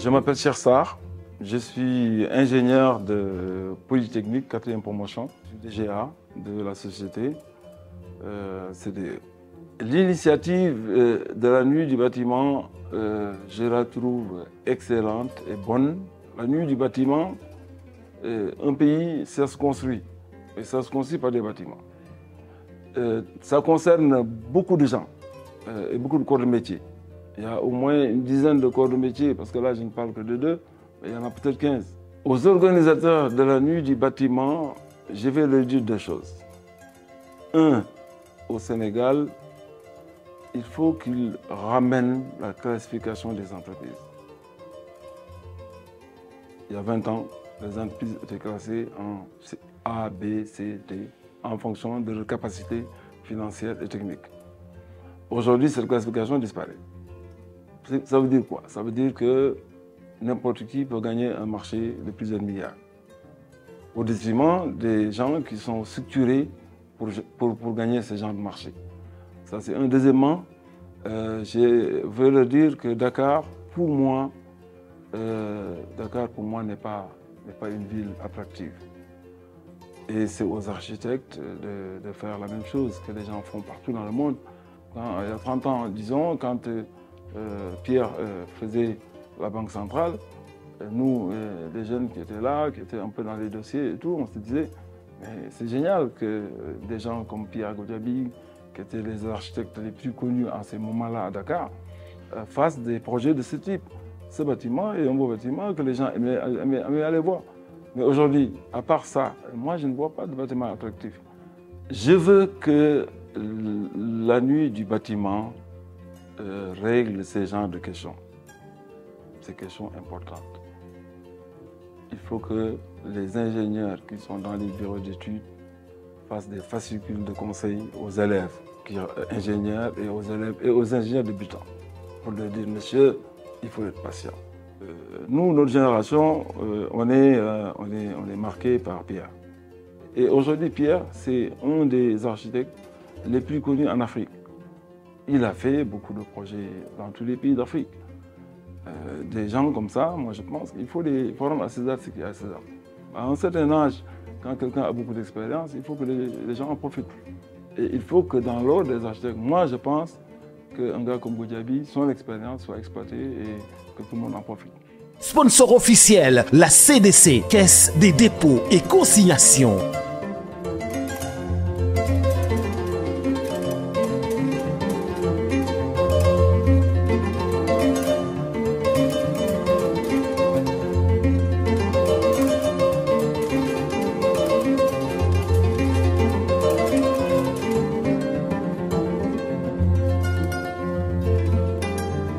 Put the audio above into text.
Je m'appelle Cheikh Sarr, je suis ingénieur de Polytechnique, 4e promotion, je suis DGA de la société. L'initiative de la nuit du bâtiment, je la trouve excellente et bonne. La nuit du bâtiment, un pays, ça se construit, et ça se construit par des bâtiments. Ça concerne beaucoup de gens et beaucoup de corps de métier. Il y a au moins une dizaine de corps de métier, parce que là, je ne parle que de 2, mais il y en a peut-être 15. Aux organisateurs de la nuit du bâtiment, je vais leur dire 2 choses. 1, au Sénégal, il faut qu'ils ramènent la classification des entreprises. Il y a 20 ans, les entreprises étaient classées en A, B, C, D, en fonction de leur capacité financière et technique. Aujourd'hui, cette classification disparaît. Ça veut dire quoi? Ça veut dire que n'importe qui peut gagner un marché de plusieurs milliards, au détriment des gens qui sont structurés pour gagner ce genre de marché. Ça, c'est un. Deuxièmement, je veux leur dire que Dakar, pour moi, n'est pas une ville attractive. Et c'est aux architectes de faire la même chose que les gens font partout dans le monde. Il y a 30 ans, disons, quand Pierre faisait la Banque centrale, nous, les jeunes qui étaient là, qui étaient un peu dans les dossiers et tout, on se disait, c'est génial que des gens comme Pierre Goudiaby, qui étaient les architectes les plus connus en ces moments-là à Dakar, fassent des projets de ce type. Ce bâtiment est un beau bâtiment que les gens aimaient aller voir. Mais aujourd'hui, à part ça, moi, je ne vois pas de bâtiment attractif. Je veux que la nuit du bâtiment règle ces genres de questions. Ces questions importantes. Il faut que les ingénieurs qui sont dans les bureaux d'études fassent des fascicules de conseil aux élèves ingénieurs et aux élèves et aux ingénieurs débutants pour leur dire, monsieur, il faut être patient. Nous, notre génération, on est marqué par Pierre. Et aujourd'hui, Pierre, c'est un des architectes les plus connus en Afrique. Il a fait beaucoup de projets dans tous les pays d'Afrique. Des gens comme ça, moi je pense qu'il faut les former à César ce qu'il y a à César. À un certain âge, quand quelqu'un a beaucoup d'expérience, il faut que les gens en profitent. Et il faut que dans l'ordre des architectes, moi je pense qu'un gars comme Goudiaby, son expérience soit exploitée et que tout le monde en profite. Sponsor officiel, la CDC, Caisse des dépôts et consignations.